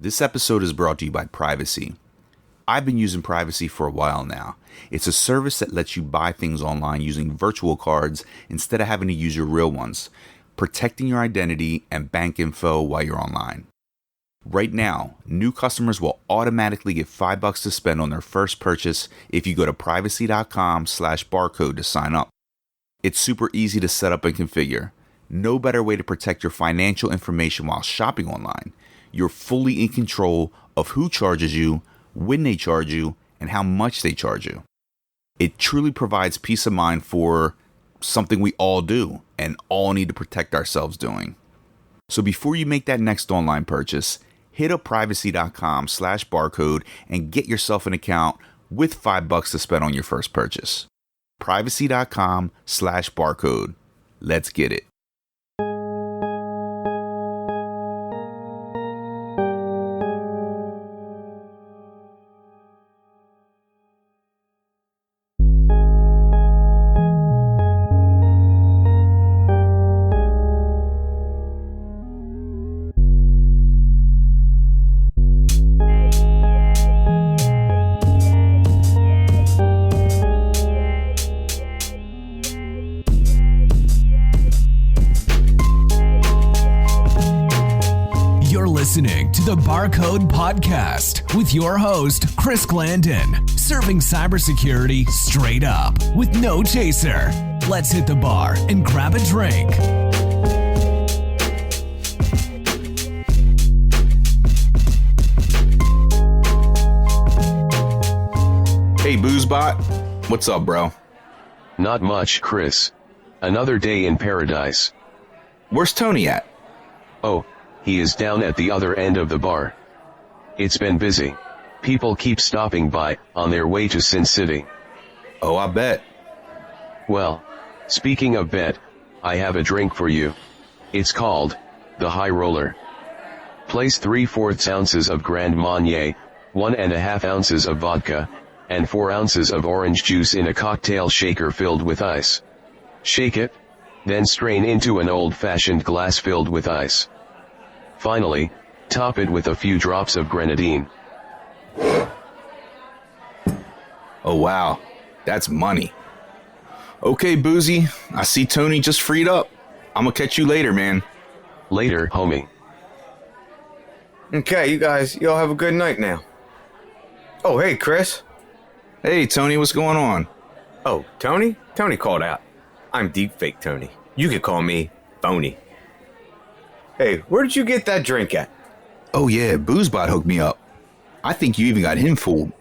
This episode is brought to you by Privacy. I've been using Privacy for a while now. It's a service that lets you buy things online using virtual cards instead of having to use your real ones, protecting your identity and bank info while you're online. Right now, new customers will automatically get $5 to spend on their first purchase if you go to privacy.com/barcode to sign up. It's super easy to set up and configure. No better way to protect your financial information while shopping online. You're fully in control of who charges you, when they charge you, and how much they charge you. It truly provides peace of mind for something we all do and all need to protect ourselves doing. So before you make that next online purchase, hit up privacy.com/barcode and get yourself an account with $5 to spend on your first purchase. Privacy.com/barcode. Let's get it. Listening to the Barcode Podcast with your host, Chris Glandon, serving cybersecurity straight up with no chaser. Let's hit the bar and grab a drink. Hey, Boozebot. What's up, bro? Not much, Chris. Another day in paradise. Where's Tony at? Oh, he is down at the other end of the bar. It's been busy. People keep stopping by, on their way to Sin City. Oh, I bet. Well, speaking of bet, I have a drink for you. It's called the High Roller. Place 3/4 ounces of Grand Marnier, 1.5 ounces of vodka, and 4 ounces of orange juice in a cocktail shaker filled with ice. Shake it, then strain into an old-fashioned glass filled with ice. Finally, top it with a few drops of grenadine. Oh wow, that's money. Okay, Boozy, I see Tony just freed up. I'm gonna catch you later, man. Later, homie. Okay, y'all have a good night now. Oh, hey, Chris. Hey, Tony, what's going on? Oh, Tony? Tony called out. I'm Deepfake Tony. You could call me Phony. Hey, where did you get that drink at? Oh yeah, Boozebot hooked me up. I think you even got him fooled.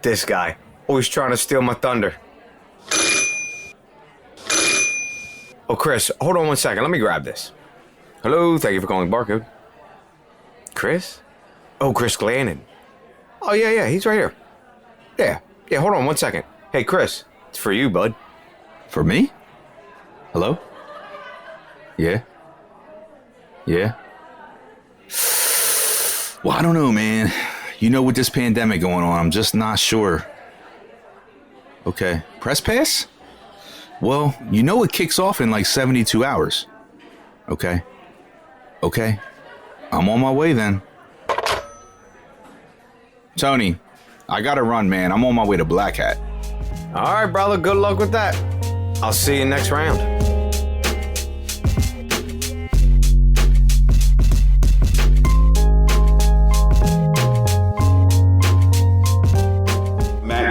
This guy, always trying to steal my thunder. Oh, Chris, hold on one second. Let me grab this. Hello, thank you for calling Barcode. Chris? Oh, Chris Glandon. Oh, yeah, he's right here. Yeah, hold on one second. Hey, Chris, it's for you, bud. For me? Hello? Yeah? Well, I don't know, man. You know, with this pandemic going on, I'm just not sure. Okay, press pass? Well, you know it kicks off in like 72 hours. Okay, I'm on my way then. Tony, I gotta run, man. I'm on my way to Blackhat. All right, brother, good luck with that. I'll see you next round.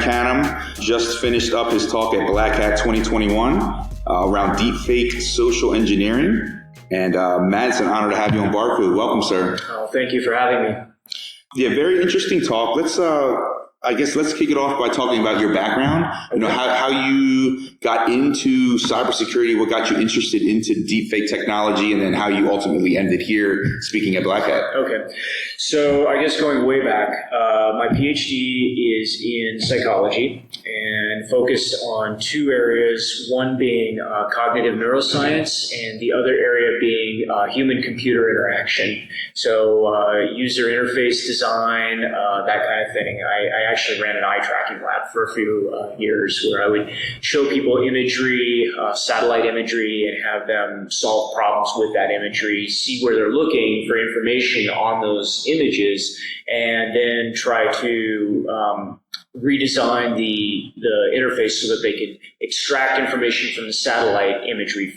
Canham just finished up his talk at Blackhat 2021 around Deepfake Social Engineering. And Matt, it's an honor to have you on Barcode. Welcome, sir. Oh, thank you for having me. Yeah, very interesting talk. Let's kick it off by talking about your background. You know, how you got into cybersecurity, what got you interested into deepfake technology, and then how you ultimately ended here speaking at Blackhat. Okay. So I guess going way back, my PhD is in psychology and focused on two areas, one being cognitive neuroscience and the other area being human-computer interaction. So user interface design, that kind of thing. I actually ran an eye tracking lab for a few years where I would show people imagery, satellite imagery, and have them solve problems with that imagery, see where they're looking for information on those images, and then try to redesign the interface so that they could extract information from the satellite imagery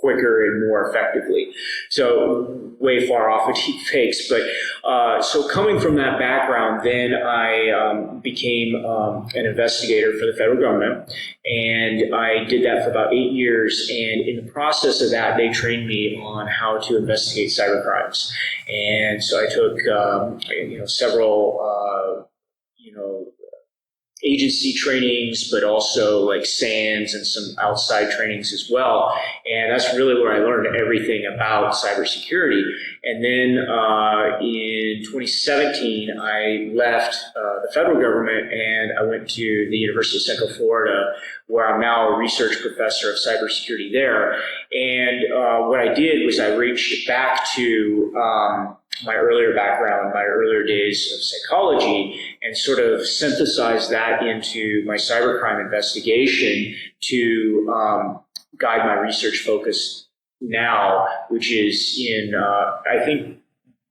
quicker and more effectively. So way far off of deepfakes. But so coming from that background, then I became an investigator for the federal government. And I did that for about 8 years. And in the process of that, they trained me on how to investigate cybercrimes. And so I took several agency trainings, but also like SANS and some outside trainings as well. And that's really where I learned everything about cybersecurity. And then in 2017, I left the federal government and I went to the University of Central Florida, where I'm now a research professor of cybersecurity there. And what I did was I reached back to my earlier background, my earlier days of psychology, and sort of synthesize that into my cybercrime investigation to guide my research focus now, which is in, I think,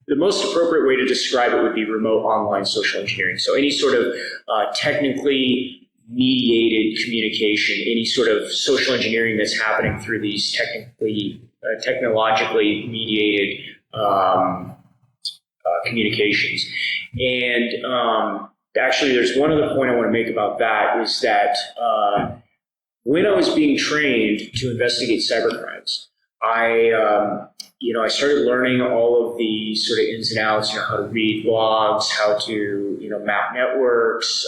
the most appropriate way to describe it would be remote online social engineering. So any sort of technically mediated communication, any sort of social engineering that's happening through these technologically mediated communications. And actually, there's one other point I want to make about that is that when I was being trained to investigate cybercrimes, I started learning all of the sort of ins and outs, how to read logs, how to, map networks,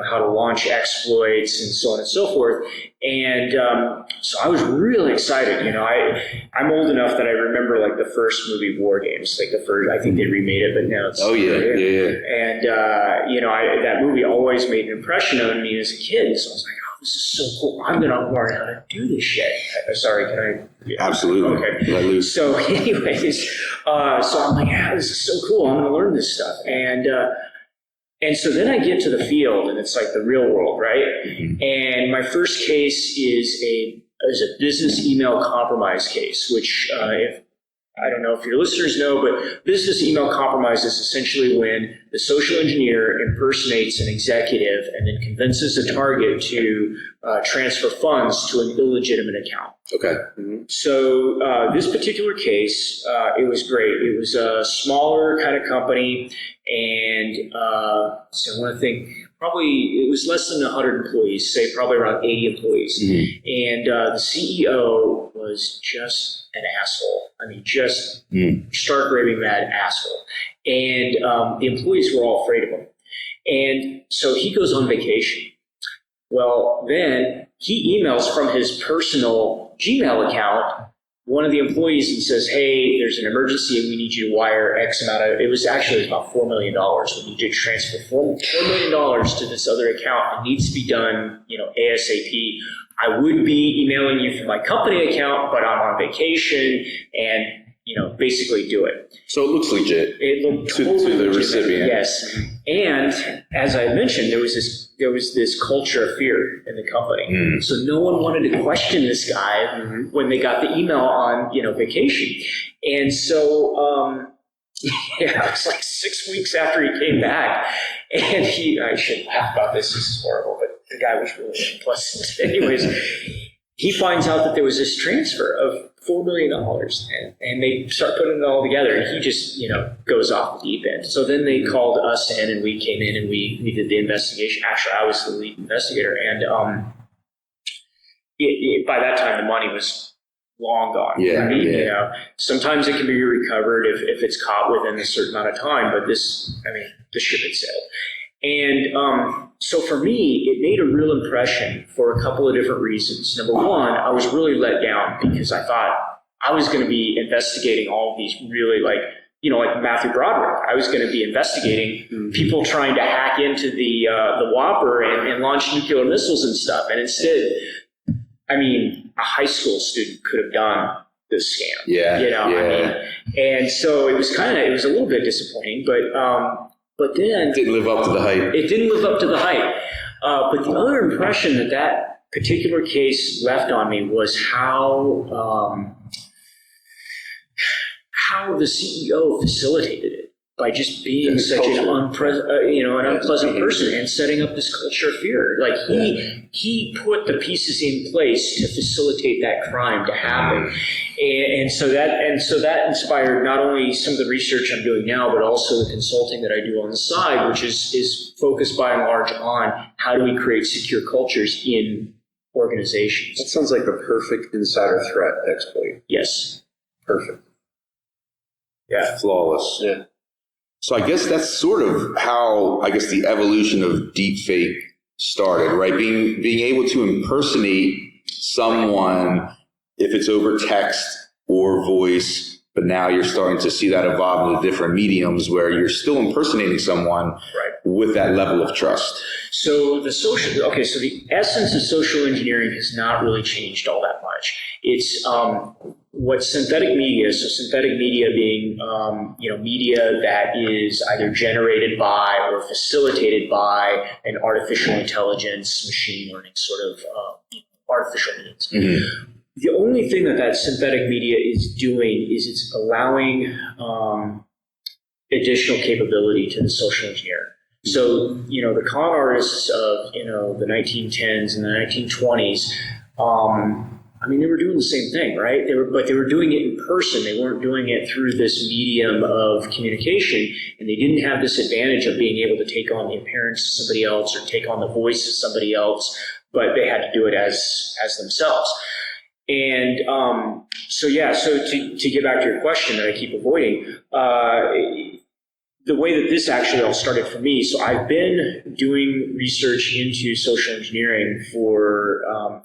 how to launch exploits and so on and so forth. And so I was really excited. I'm old enough that I remember like the first movie War Games, like the first, I think they remade it, but now it's. Oh, yeah. And, that movie always made an impression on me as a kid. So I was like, oh, this is so cool. I'm going to learn how to do this shit. Sorry, can I? Yeah. Absolutely. Okay. So anyways, so I'm like, yeah, this is so cool. I'm going to learn this stuff. And so then I get to the field, and it's like the real world, right? Mm-hmm. And my first case is a business email compromise case, which I don't know if your listeners know, but business email compromise is essentially when the social engineer impersonates an executive and then convinces a target to transfer funds to an illegitimate account. Okay. Mm-hmm. So this particular case, it was great. It was a smaller kind of company, and so I want to think, probably it was less than 100 employees, say probably around 80 employees. Mm-hmm. And the CEO was just an asshole. I mean, just stark raving mad asshole. And the employees were all afraid of him. And so he goes on vacation. Well, then he emails from his personal Gmail account one of the employees and says, hey, there's an emergency and we need you to wire X amount of, it was about $4 million. We need to transfer $4 million to this other account. It needs to be done, ASAP. I would be emailing you from my company account, but I'm on vacation, and, basically do it. So it looks legit. It looked totally to the legitimate. recipient. Yes. And as I mentioned, there was this culture of fear in the company. So no one wanted to question this guy when they got the email on, vacation. And so, it was like 6 weeks after he came back, and I shouldn't laugh about this is horrible, but the guy was really unpleasant. Anyways, he finds out that there was this transfer of $4 million, and they start putting it all together, and he just, goes off the deep end. So then they called us in, and we came in and we did the investigation. Actually, I was the lead investigator, and by that time the money was long gone. Yeah, I mean, sometimes it can be recovered if it's caught within a certain amount of time, but the ship had sailed. And so for me, it made a real impression for a couple of different reasons. Number one, I was really let down because I thought I was going to be investigating all of these really like Matthew Broderick. I was going to be investigating people trying to hack into the Whopper and launch nuclear missiles and stuff. And instead, a high school student could have done this scam. And so it was a little bit disappointing, but But then It didn't live up to the hype. it didn't live up to the hype. But the other impression that particular case left on me was how the CEO facilitated it by just being such an unpleasant person and setting up this culture of fear. Like he put the pieces in place to facilitate that crime to happen, and so that inspired not only some of the research I'm doing now, but also the consulting that I do on the side, which is focused by and large on how do we create secure cultures in organizations. That sounds like the perfect insider threat exploit. Yes. Perfect. Yeah. Flawless. Yeah. So I guess that's sort of how, I guess, the evolution of deepfake started, right? Being able to impersonate someone, if it's over text or voice, but now you're starting to see that evolve into different mediums where you're still impersonating someone with that level of trust. So so the essence of social engineering has not really changed all that much. It's what synthetic media, so synthetic media being media that is either generated by or facilitated by an artificial intelligence, machine learning sort of artificial means. Mm-hmm. The only thing that synthetic media is doing is it's allowing additional capability to the social engineer. So, the con artists of, the 1910s and the 1920s, they were doing the same thing, right? But they were doing it in person. They weren't doing it through this medium of communication, and they didn't have this advantage of being able to take on the appearance of somebody else or take on the voice of somebody else, but they had to do it as themselves. And so to get back to your question that I keep avoiding, the way that this actually all started for me, so I've been doing research into social engineering for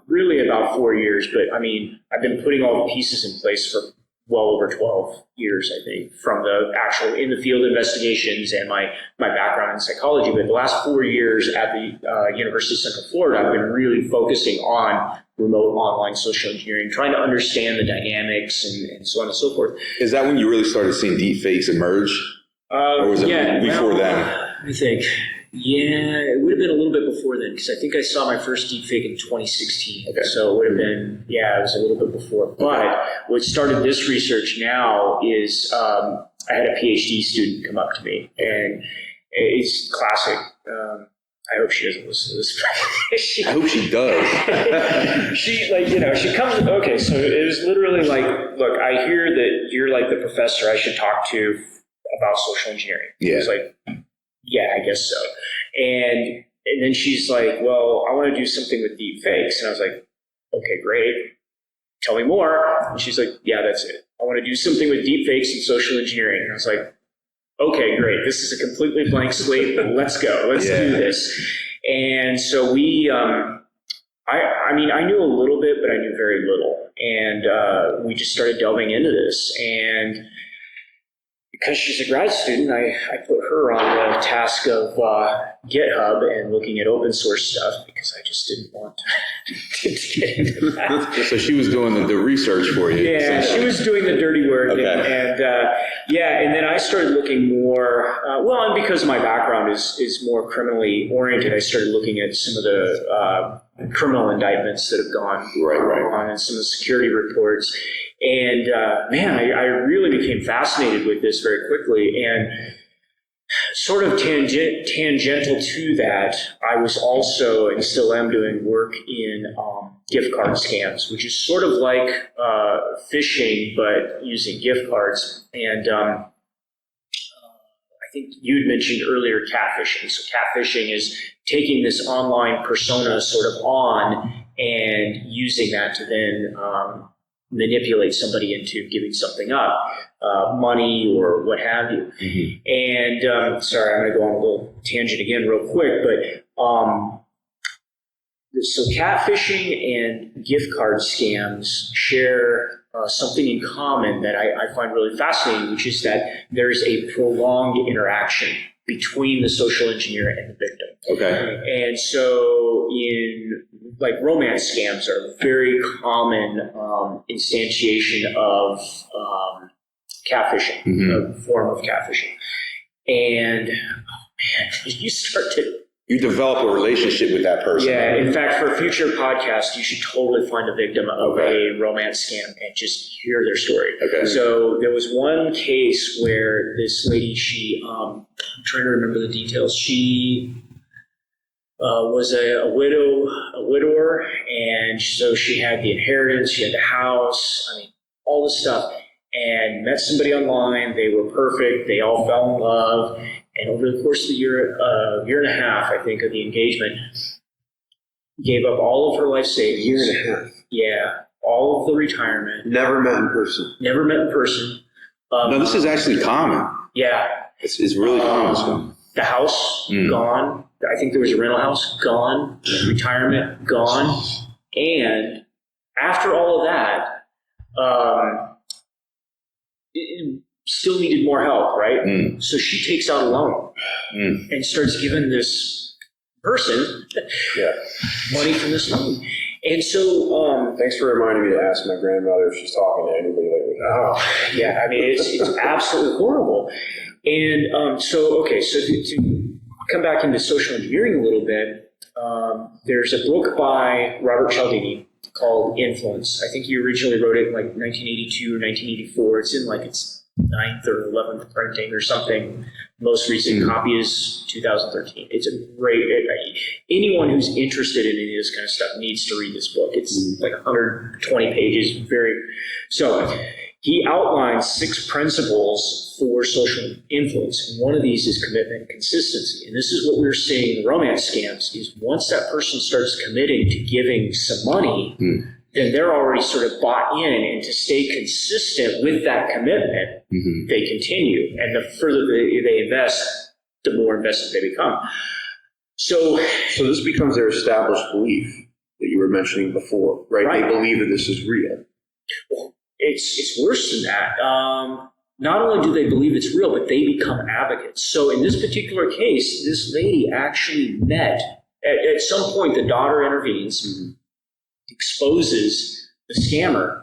really about 4 years, but I've been putting all the pieces in place for well over 12 years, I think, from the actual in the field investigations and my background in psychology. But the last 4 years at the University of Central Florida, I've been really focusing on remote online social engineering, trying to understand the dynamics and so on and so forth. Is that when you really started seeing deepfakes emerge? Or was it before then? I think, it would have been a little bit before then, because I think I saw my first deepfake in 2016. Okay. So it would have been, it was a little bit before. But what started this research now is I had a PhD student come up to me, and it's classic. I hope she doesn't listen to this. I hope she does. She comes, okay, so it was literally like, look, I hear that you're like the professor I should talk to about social engineering. Yeah. I was like, yeah, I guess so. And then she's like, well, I want to do something with deepfakes. And I was like, okay, great. Tell me more. And she's like, yeah, that's it. I want to do something with deepfakes and social engineering. And I was like, okay, great. This is a completely blank slate. Let's go. Let's do this. And so we, I knew a little bit, but I knew very little. And we just started delving into this. And because she's a grad student, I put her on the task of GitHub and looking at open source stuff, because I just didn't want to get into that. So she was doing the research for you. Yeah, she was doing the dirty work. Okay. And then I started looking more, and because my background is more criminally oriented, I started looking at some of the criminal indictments that have gone on and some of the security reports. And I really became fascinated with this very quickly. And sort of tangential to that, I was also, and still am, doing work in gift card scams, which is sort of like phishing, but using gift cards. And I think you'd mentioned earlier catfishing. So catfishing is taking this online persona sort of on and using that to then manipulate somebody into giving something up, money or what have you. Mm-hmm. And sorry, I'm going to go on a little tangent again real quick, but so catfishing and gift card scams share something in common that I find really fascinating, which is that there's a prolonged interaction between the social engineer and the victim. Okay. And so like romance scams are a very common instantiation of catfishing, a form of catfishing. And you start to... You develop a relationship with that person. Yeah, in fact, for a future podcast, you should totally find a victim of a romance scam and just hear their story. Okay. So there was one case where this lady, I'm trying to remember the details. She was a widower, and so she had the inheritance, she had the house, all this stuff, and met somebody online. They were perfect. They all fell in love. And over the course of the year and a half, I think, of the engagement, gave up all of her life savings. Year and a half. Yeah, all of the retirement. Never met in person. Never met in person. No, this is actually common. Yeah. It's really common. The house, gone. I think there was a rental house, gone. Retirement, gone. And after all of that, still needed more help, right? So she takes out a loan and starts giving this person money from this loan. And so... Thanks for reminding me to ask my grandmother if she's talking to anybody lately. Oh, yeah. It's absolutely horrible. And so to come back into social engineering a little bit, there's a book by Robert Cialdini called Influence. I think he originally wrote it in like 1982 or 1984. It's in like its 9th or 11th printing or something. Most recent copy is 2013. It's a great... anyone who's interested in any of this kind of stuff needs to read this book. It's like 120 pages. So he outlines 6 principles for social influence. And one of these is commitment and consistency. And this is what we're seeing in the romance scams, is once that person starts committing to giving some money, then they're already sort of bought in, and to stay consistent with that commitment, they continue. And the further they invest, the more invested they become. So this becomes their established belief that you were mentioning before, right? They believe that this is real. Well, it's worse than that. Not only do they believe it's real, but they become advocates. So in this particular case, this lady actually met, at some point the daughter intervenes, exposes the scammer,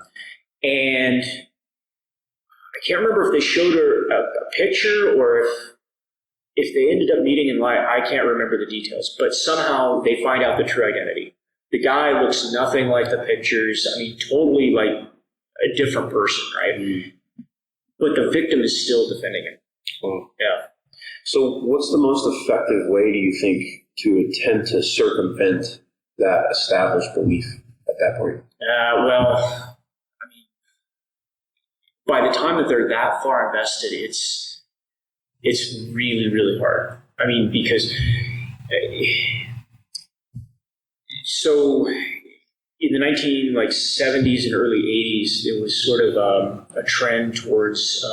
and I can't remember if they showed her a picture or if they ended up meeting in life. I can't remember the details, but somehow they find out the true identity. The guy looks nothing like the pictures. Totally like a different person, right? But the victim is still defending him. Wow. Yeah. So what's the most effective way, do you think, to attempt to circumvent that established belief at that point? By the time that they're that far invested, it's really, really hard. Because so in the 1970s and early 80s, there was sort of a trend towards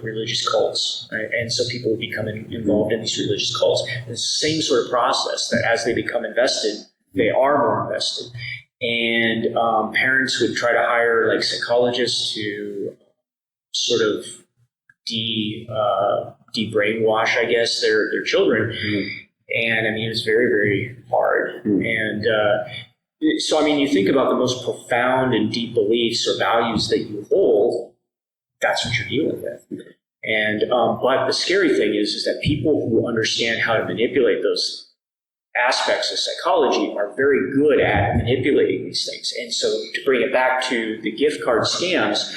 religious cults, right? And so people would become involved in these religious cults. And it's the same sort of process, that as they become invested, they are more invested. And parents would try to hire psychologists to sort of de-brainwash, I guess, their children. And it was very, very hard. And so you think about the most profound and deep beliefs or values that you hold, that's what you're dealing with. And but the scary thing is that people who understand how to manipulate those aspects of psychology are very good at manipulating these things. And so to bring it back to the gift card scams,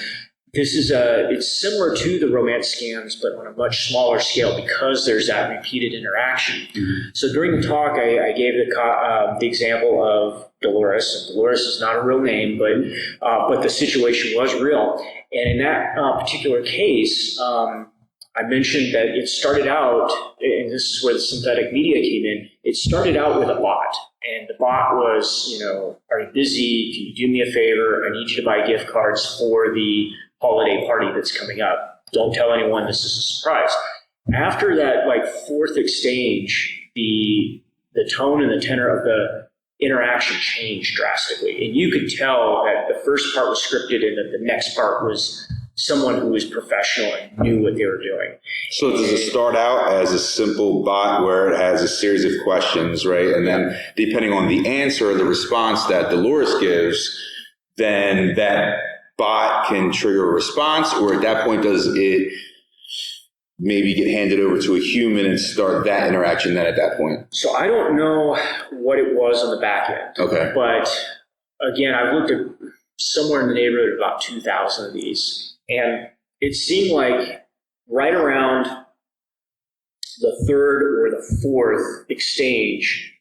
this is it's similar to the romance scams, but on a much smaller scale, because there's that repeated interaction. So during the talk, I gave the example of Dolores. And Dolores is not a real name, but the situation was real. And in that particular case, I mentioned that it started out, and this is where the synthetic media came in, it started out with a bot. And the bot was, are you busy? Can you do me a favor? I need you to buy gift cards for the holiday party that's coming up. Don't tell anyone, this is a surprise. After that, 4th exchange, the tone and the tenor of the interaction changed drastically. And you could tell that the first part was scripted and that the next part was someone who was professional and knew what they were doing. So does it start out as a simple bot where it has a series of questions, right? And then depending on the answer or the response that Dolores gives, then that bot can trigger a response, or at that point does it maybe get handed over to a human and start that interaction then at that point? So I don't know what it was on the back end. Okay. But again, I've looked at somewhere in the neighborhood of about 2,000 of these. And it seemed like right around the third or the fourth exchange,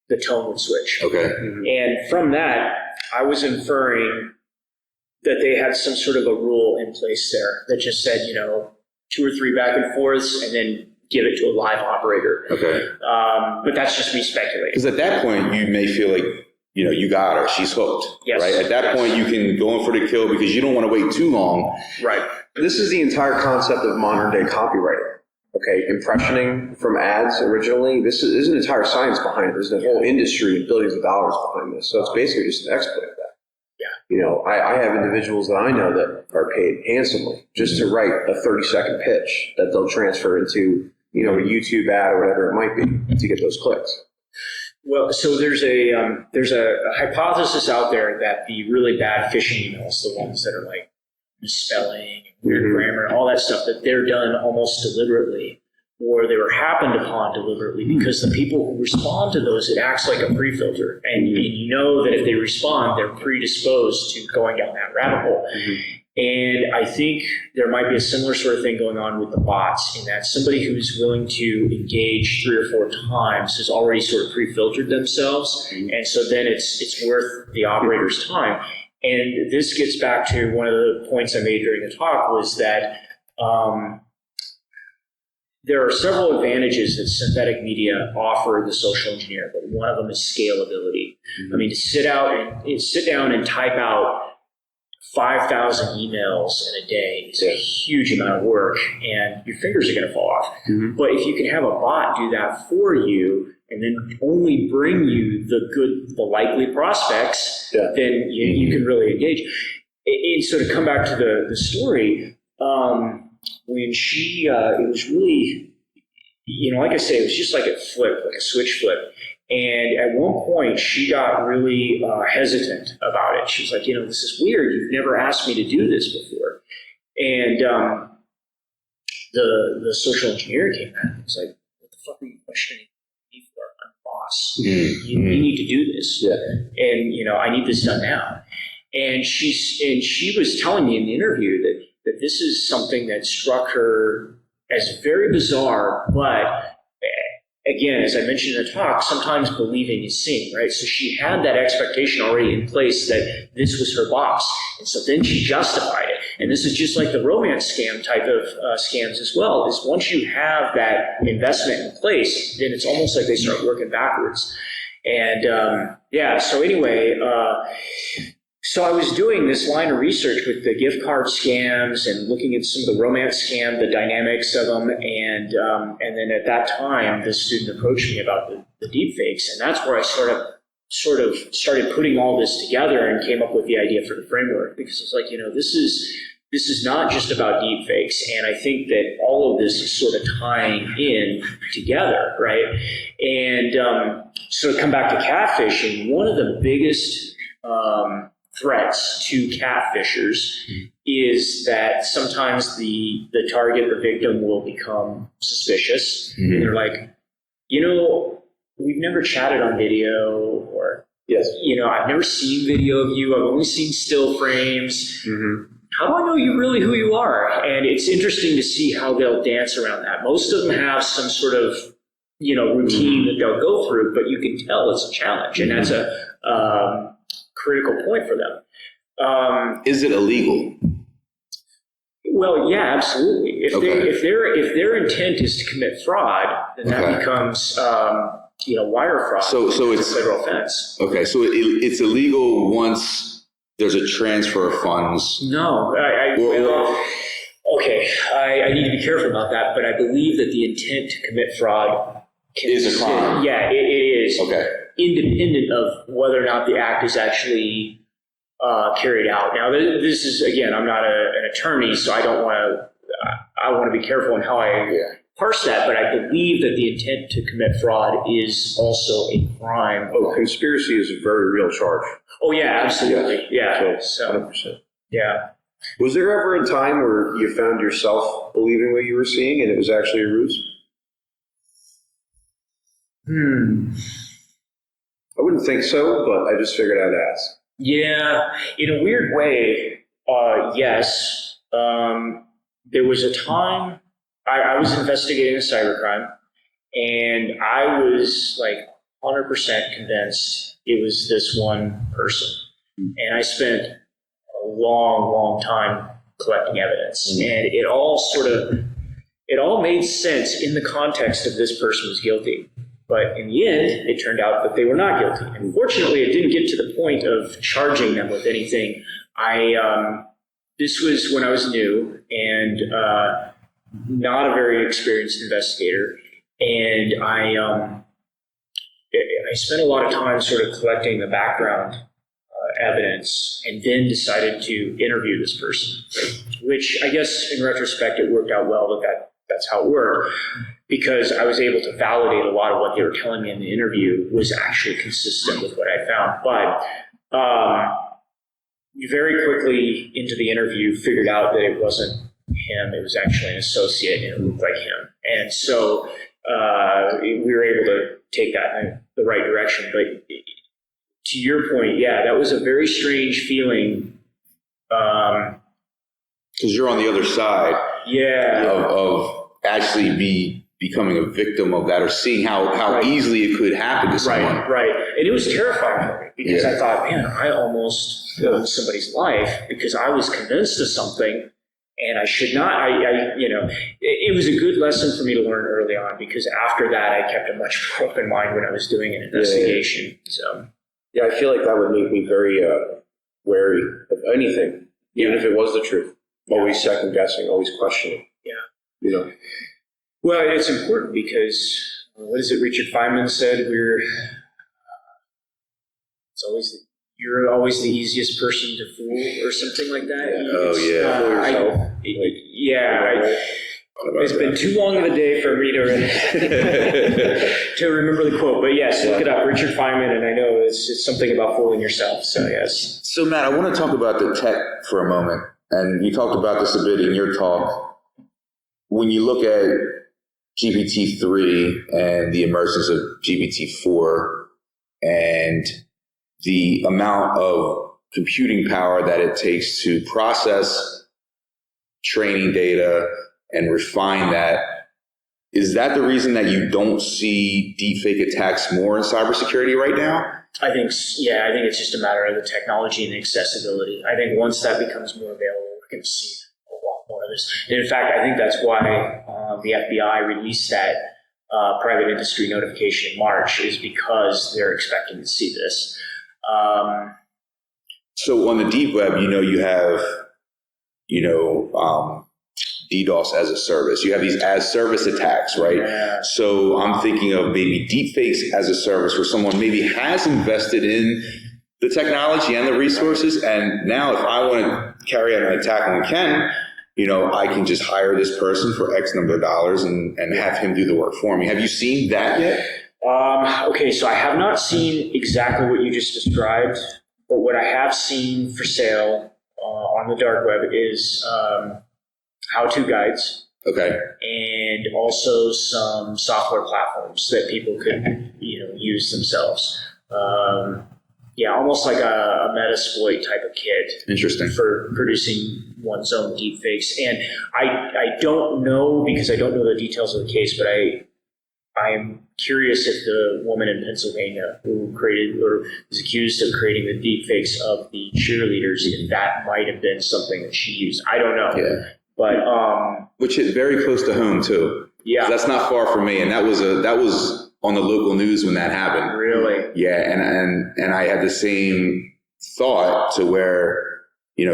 the tone would switch. Okay. And from that, I was inferring that they had some sort of a rule in place there that just said, 2 or 3 back and forths and then give it to a live operator. Okay. But that's just me speculating. Because at that point, you may feel like, you got her. She's hooked. Yes. Right? At that point, you can go in for the kill because you don't want to wait too long. Right. This is the entire concept of modern day copywriting. Okay, impressioning from ads originally, there's an entire science behind it. There's a whole industry and billions of dollars behind this. So it's basically just an exploit of that. Yeah. I have individuals that I know that are paid handsomely just to write a 30-second pitch that they'll transfer into, a YouTube ad or whatever it might be to get those clicks. Well, so there's a hypothesis out there that the really bad phishing emails, the ones that are like misspelling, weird grammar, all that stuff, that they're done almost deliberately, or they were happened upon deliberately, because the people who respond to those, it acts like a pre-filter. And you know that if they respond, they're predisposed to going down that rabbit hole. And I think there might be a similar sort of thing going on with the bots, in that somebody who's willing to engage 3 or 4 times has already sort of pre-filtered themselves. And so then it's worth the operator's time. And this gets back to one of the points I made during the talk, was that there are several advantages that synthetic media offer the social engineer, but one of them is scalability. I mean, to sit down and type out 5,000 emails in a day is a huge amount of work, and your fingers are going to fall off. But if you can have a bot do that for you, and then only bring you the likely prospects, then you can really engage. And so to come back to the story, when she, it was really, like I say, it was just like it flipped, like a switch flip. And at one point, she got really hesitant about it. She was like, this is weird. You've never asked me to do this before. And the social engineer came back and was like, what the fuck are you questioning me for? I'm the boss. You need to do this. And, I need this done now. And she was telling me in the interview that this is something that struck her as very bizarre, but again, as I mentioned in the talk, sometimes believing is seeing, right? So she had that expectation already in place that this was her boss. And so then she justified it. And this is just like the romance scam type of scams as well, is once you have that investment in place, then it's almost like they start working backwards. And so anyway, so I was doing this line of research with the gift card scams and looking at some of the romance scam, the dynamics of them, and then at that time, this student approached me about the deepfakes, and that's where I sort of started putting all this together and came up with the idea for the framework, because it's like, this is not just about deepfakes, and I think that all of this is sort of tying in together, right? And so to come back to catfishing, one of the biggest threats to catfishers is that sometimes the target, the victim, will become suspicious. And they're like, we've never chatted on video, or, I've never seen video of you. I've only seen still frames. How do I know you really who you are? And it's interesting to see how they'll dance around that. Most of them have some sort of, routine that they'll go through, but you can tell it's a challenge. And that's a critical point for them. Is it illegal? Well, yeah, absolutely. If their intent is to commit fraud, then that becomes wire fraud. So it's a federal offense. Okay, so it's illegal once there's a transfer of funds. No, I need to be careful about that, but I believe that the intent to commit fraud is a crime. Yeah, it is. Okay. Independent of whether or not the act is actually carried out. Now, this is, again, I'm not an attorney, so I want to be careful in how I parse that, but I believe that the intent to commit fraud is also a crime. Oh, conspiracy is a very real charge. Oh, yeah, absolutely. Yeah. So 100%. Yeah. Was there ever a time where you found yourself believing what you were seeing and it was actually a ruse? I wouldn't think so, but I just figured I'd ask. Yeah, in a weird way, yes. There was a time I was investigating a cybercrime, and I was like 100% convinced it was this one person. And I spent a long, long time collecting evidence, and it all made sense in the context of this person was guilty. But in the end, it turned out that they were not guilty. And fortunately, it didn't get to the point of charging them with anything. This was when I was new and not a very experienced investigator. And I spent a lot of time sort of collecting the background evidence, and then decided to interview this person, which I guess in retrospect, it worked out well that's how it worked, because I was able to validate a lot of what they were telling me in the interview was actually consistent with what I found. But very quickly into the interview, figured out that it wasn't him, it was actually an associate, and it looked like him. And so we were able to take that in the right direction. But to your point, yeah, that was a very strange feeling. Because you're on the other side of actually becoming a victim of that, or seeing how easily it could happen to someone. Right. And it was terrifying for me, because I thought, man, I almost ruined somebody's life because I was convinced of something and I should not. It was a good lesson for me to learn early on, because after that, I kept a much more open mind when I was doing an investigation. So, yeah, I feel like that would make me very wary of anything, even if it was the truth. Always second guessing, always questioning. Yeah. Well, it's important because, what is it Richard Feynman said? You're always the easiest person to fool, or something like that. It's been too long of a day for me to remember the quote, but yes, look it up, Richard Feynman, and I know it's something about fooling yourself, so yes. So Matt, I want to talk about the tech for a moment, and you talked about this a bit in your talk. When you look at GPT-3 and the emergence of GPT-4 and the amount of computing power that it takes to process training data and refine that, is that the reason that you don't see deepfake attacks more in cybersecurity right now? I think it's just a matter of the technology and the accessibility. I think once that becomes more available, we're going to see a lot more of this. And in fact, I think that's why the FBI released that private industry notification in March, is because they're expecting to see this. So on the deep web, you have, DDoS as a service. You have these as service attacks, right? Yeah. So I'm thinking of maybe deepfakes as a service, where someone maybe has invested in the technology and the resources, and now if I want to carry out an attack on Ken, I can just hire this person for X number of dollars and have him do the work for me. Have you seen that yet? Okay, so I have not seen exactly what you just described, but what I have seen for sale on the dark web is how-to guides. Okay. And also some software platforms that people could, use themselves. Almost like a Metasploit type of kit. Interesting. For producing one's own deepfakes. And I don't know, because I don't know the details of the case, but I am curious if the woman in Pennsylvania who created, or was accused of creating the deepfakes of the cheerleaders, if that might have been something that she used. I don't know. Yeah. But which hit very close to home too. Yeah. That's not far from me, and that was on the local news when that happened. Really? Yeah, and I had the same thought, to where,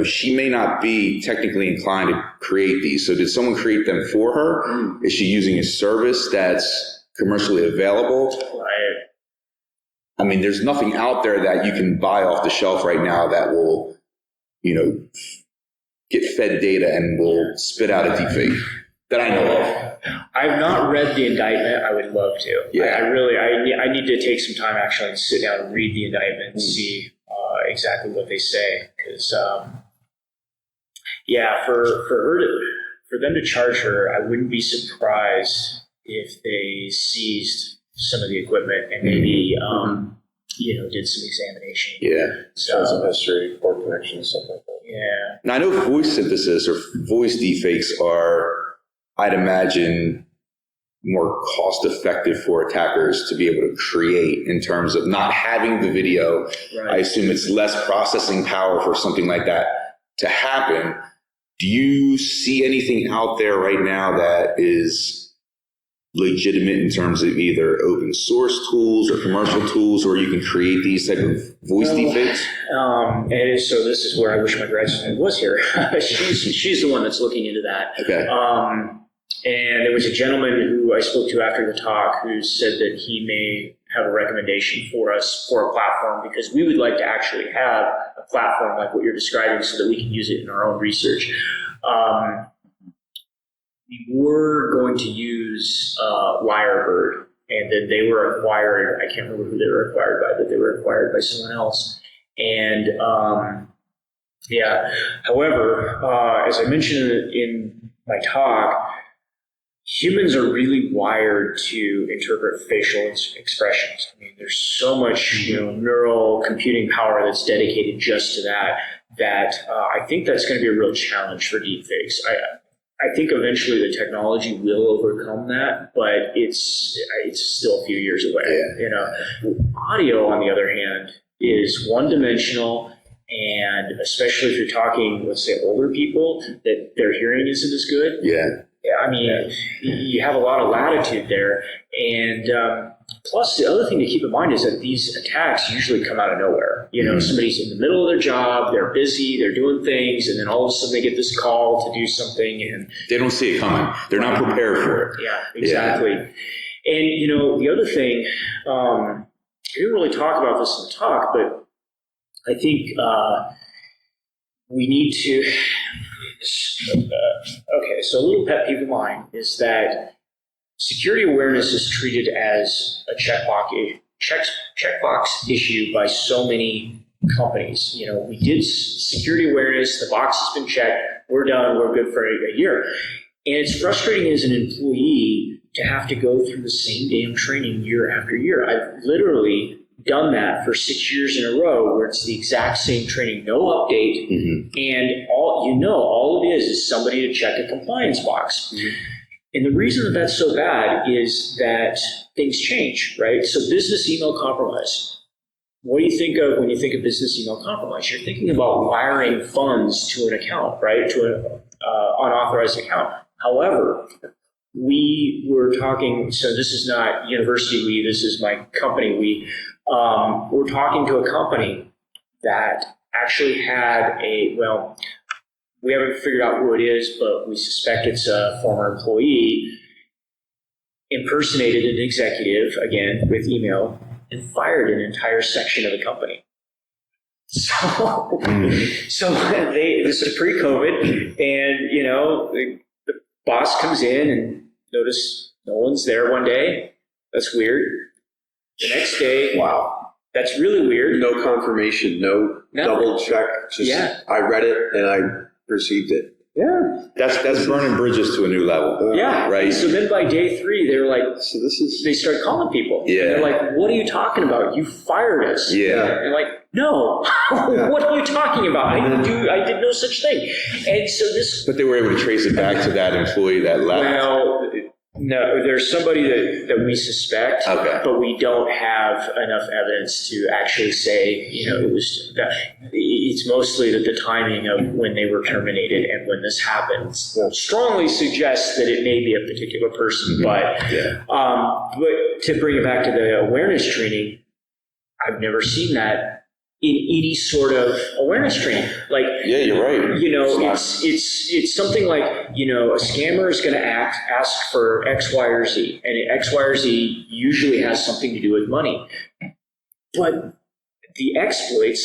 she may not be technically inclined to create these. So did someone create them for her? Is she using a service that's commercially available? Right. I mean, there's nothing out there that you can buy off the shelf right now that will, get fed data and will spit out a deepfake that I know of. I've not read the indictment. I would love to. Yeah. I need to take some time actually and sit down and read the indictment and see exactly what they say. Because, Yeah, for them to charge her, I wouldn't be surprised if they seized some of the equipment and maybe did some examination. Yeah. So some history, port connections, stuff like that. yeah. Now, I know voice synthesis or voice deepfakes are, I'd imagine, more cost effective for attackers to be able to create in terms of not having the video. Right. I assume it's less processing power for something like that to happen. Do you see anything out there right now that is legitimate in terms of either open source tools or commercial tools where you can create these type of voice deepfakes? And so this is where I wish my grad student was here. she's the one that's looking into that. Okay. And there was a gentleman who I spoke to after the talk who said that he may have a recommendation for us for a platform, because we would like to actually have a platform like what you're describing so that we can use it in our own research. We were going to use Lyrebird, and then they were acquired. I can't remember who they were acquired by, but they were acquired by someone else. And however, as I mentioned in my talk, humans are really wired to interpret facial expressions. I mean, there's so much, neural computing power that's dedicated just to that I think that's going to be a real challenge for deepfakes. I think eventually the technology will overcome that, but it's still a few years away. Yeah. Audio, on the other hand, is one-dimensional, and especially if you're talking, let's say, older people that their hearing isn't as good. Yeah. I mean, you have a lot of latitude there. And plus, the other thing to keep in mind is that these attacks usually come out of nowhere. Somebody's in the middle of their job, they're busy, they're doing things, and then all of a sudden they get this call to do something. And they don't see it coming. They're not prepared for it. Yeah, exactly. Yeah. And, the other thing, I didn't really talk about this in the talk, but I think we need to... okay, so a little pet peeve of mine is that security awareness is treated as a checkbox issue by so many companies. We did security awareness, the box has been checked, we're done, we're good for a year. And it's frustrating as an employee to have to go through the same damn training year after year. I've literally done that for 6 years in a row where it's the exact same training, no update, and all it is somebody to check a compliance box. And the reason that that's so bad is that things change, right? So business email compromise. What do you think of when you think of business email compromise? You're thinking about wiring funds to an account, right? To an unauthorized account. However, we were talking, so this is not university we, this is my company we, we're talking to a company that actually had we haven't figured out who it is, but we suspect it's a former employee, impersonated an executive, again, with email, and fired an entire section of the company. So this is pre-COVID, and, the boss comes in and notice no one's there one day. That's weird. The next day, wow, that's really weird. No confirmation, no double check. Just I read it and I received it. Yeah, that's burning bridges to a new level. Yeah, right. So then by day 3, they were like, they start calling people. Yeah, and they're like, "What are you talking about? You fired us." Yeah, and like, no, what are you talking about? I did no such thing. And so but they were able to trace it back to that employee that left. Well, no, there's somebody that we suspect, but we don't have enough evidence to actually say, it was. It's mostly that the timing of when they were terminated and when this happens strongly suggests that it may be a particular person. But to bring it back to the awareness training, I've never seen that in any sort of awareness training. Like, yeah, you're right. It's something like, a scammer is going to ask for X, Y, or Z, and X, Y, or Z usually has something to do with money. But the exploit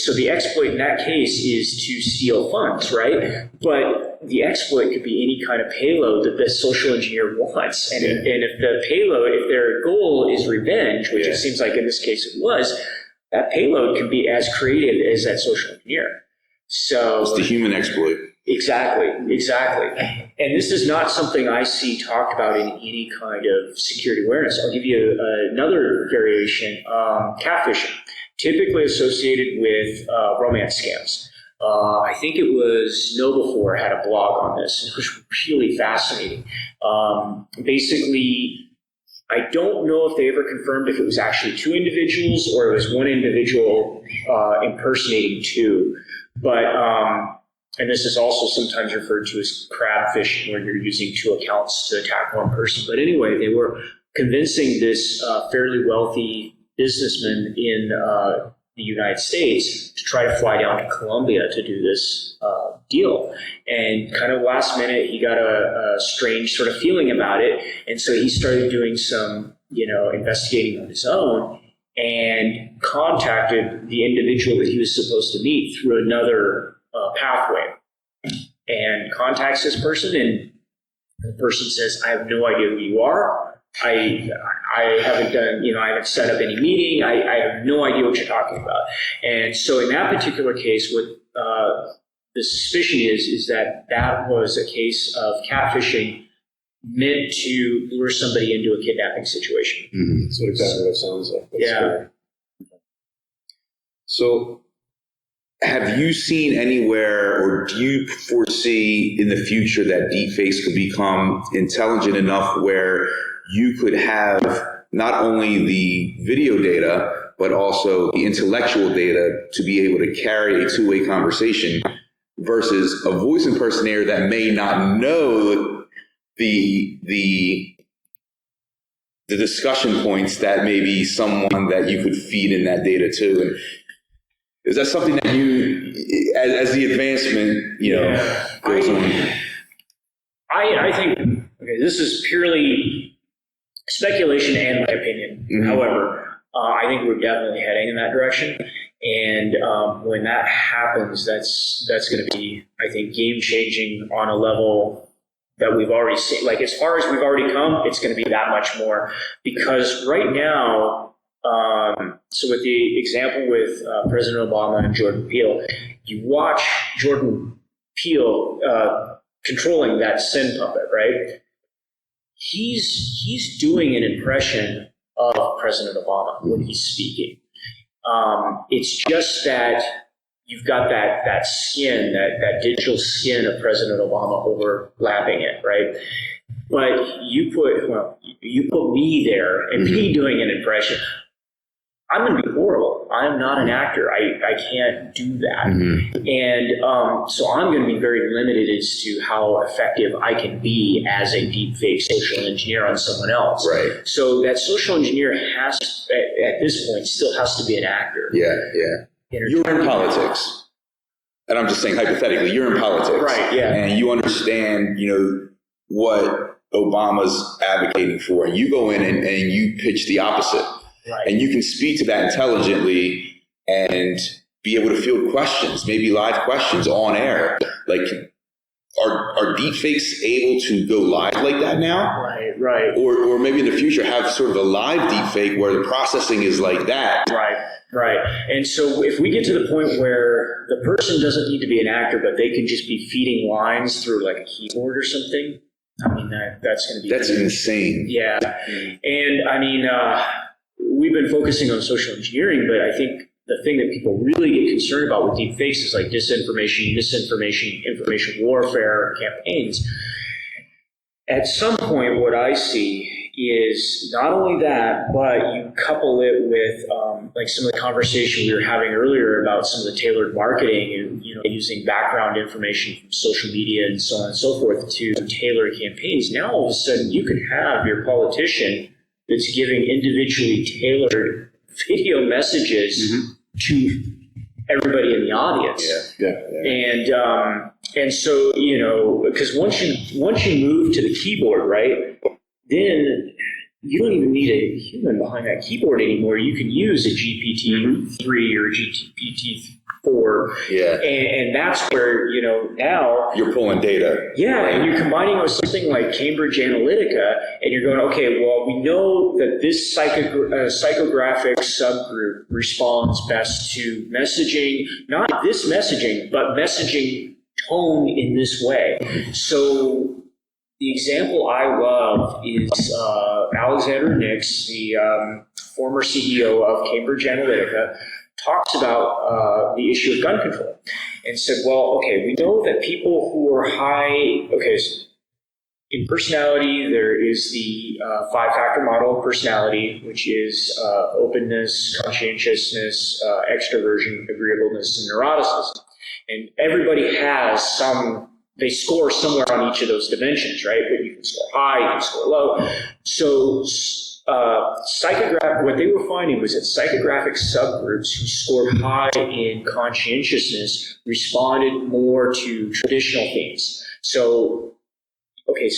in that case is to steal funds, right? But the exploit could be any kind of payload that the social engineer wants. And if the payload, if their goal is revenge, which it seems like in this case it was, that payload can be as creative as that social engineer. So it's the human exploit. Exactly. And this is not something I see talked about in any kind of security awareness. I'll give you another variation, catfishing, typically associated with romance scams. I think it was KnowBe4 had a blog on this, and it was really fascinating. Basically, I don't know if they ever confirmed if it was actually two individuals or it was one individual impersonating two, but and this is also sometimes referred to as crab fishing, where you're using two accounts to attack one person. But anyway, they were convincing this fairly wealthy businessman in the United States to try to fly down to Colombia to do this deal. And kind of last minute, he got a strange sort of feeling about it. And so he started doing some, investigating on his own and contacted the individual that he was supposed to meet through another pathway, and contacts this person, and the person says, I have no idea who you are. I haven't done, I haven't set up any meeting. I have no idea what you're talking about. And so in that particular case, what the suspicion is that was a case of catfishing meant to lure somebody into a kidnapping situation. Mm-hmm. That's exactly what it sounds like. That's scary. So have you seen anywhere, or do you foresee in the future that deepfakes could become intelligent enough where you could have not only the video data, but also the intellectual data to be able to carry a two-way conversation versus a voice impersonator that may not know the discussion points that maybe someone that you could feed in that data to? And is that something that you, as the advancement, goes on? I think, this is purely speculation and my opinion. Mm-hmm. However, I think we're definitely heading in that direction. And when that happens, that's going to be, I think, game-changing on a level that we've already seen. Like, as far as we've already come, it's going to be that much more. Because right now, so with the example with President Obama and Jordan Peele, you watch Jordan Peele controlling that Synpuppet, right? He's doing an impression of President Obama when he's speaking. It's just that you've got that skin, that digital skin of President Obama overlapping it, right? But you put me there and me doing an impression, I'm going to be horrible. I'm not an actor. I can't do that. Mm-hmm. And so I'm going to be very limited as to how effective I can be as a deepfake social engineer on someone else. Right. So that social engineer has, at this point, still has to be an actor. Yeah. You're in politics. And I'm just saying hypothetically, you're in politics. Right, yeah. And you understand, what Obama's advocating for. And you go in and you pitch the opposite. Right. And you can speak to that intelligently and be able to field questions, maybe live questions on air. Like, are deepfakes able to go live like that now? Right. Or maybe in the future have sort of a live deepfake where the processing is like that. Right. And so if we get to the point where the person doesn't need to be an actor, but they can just be feeding lines through like a keyboard or something, I mean, that's going to be... That's insane. Yeah. And I mean... we've been focusing on social engineering, but I think the thing that people really get concerned about with deepfakes is like disinformation, misinformation, information warfare campaigns. At some point, what I see is not only that, but you couple it with like some of the conversation we were having earlier about some of the tailored marketing and using background information from social media and so on and so forth to tailor campaigns. Now all of a sudden you can have your politician that's giving individually tailored video messages to everybody in the audience. Yeah. And so, because once you move to the keyboard, right, then you don't even need a human behind that keyboard anymore. You can use a GPT-3 or a GPT-4. Yeah. And that's where, now... You're pulling data. Yeah, and you're combining it with something like Cambridge Analytica, and you're going, okay, well, we know that this psychographic subgroup responds best to messaging, not this messaging, but messaging tone in this way. So the example I love is Alexander Nix, the former CEO of Cambridge Analytica, talks about the issue of gun control and said, well, okay, we know that people who are high, okay, so in personality, there is the five-factor model of personality, which is openness, conscientiousness, extroversion, agreeableness, and neuroticism. And everybody has they score somewhere on each of those dimensions, right? But you can score high, you can score low. So what they were finding was that psychographic subgroups who scored high in conscientiousness responded more to traditional themes. So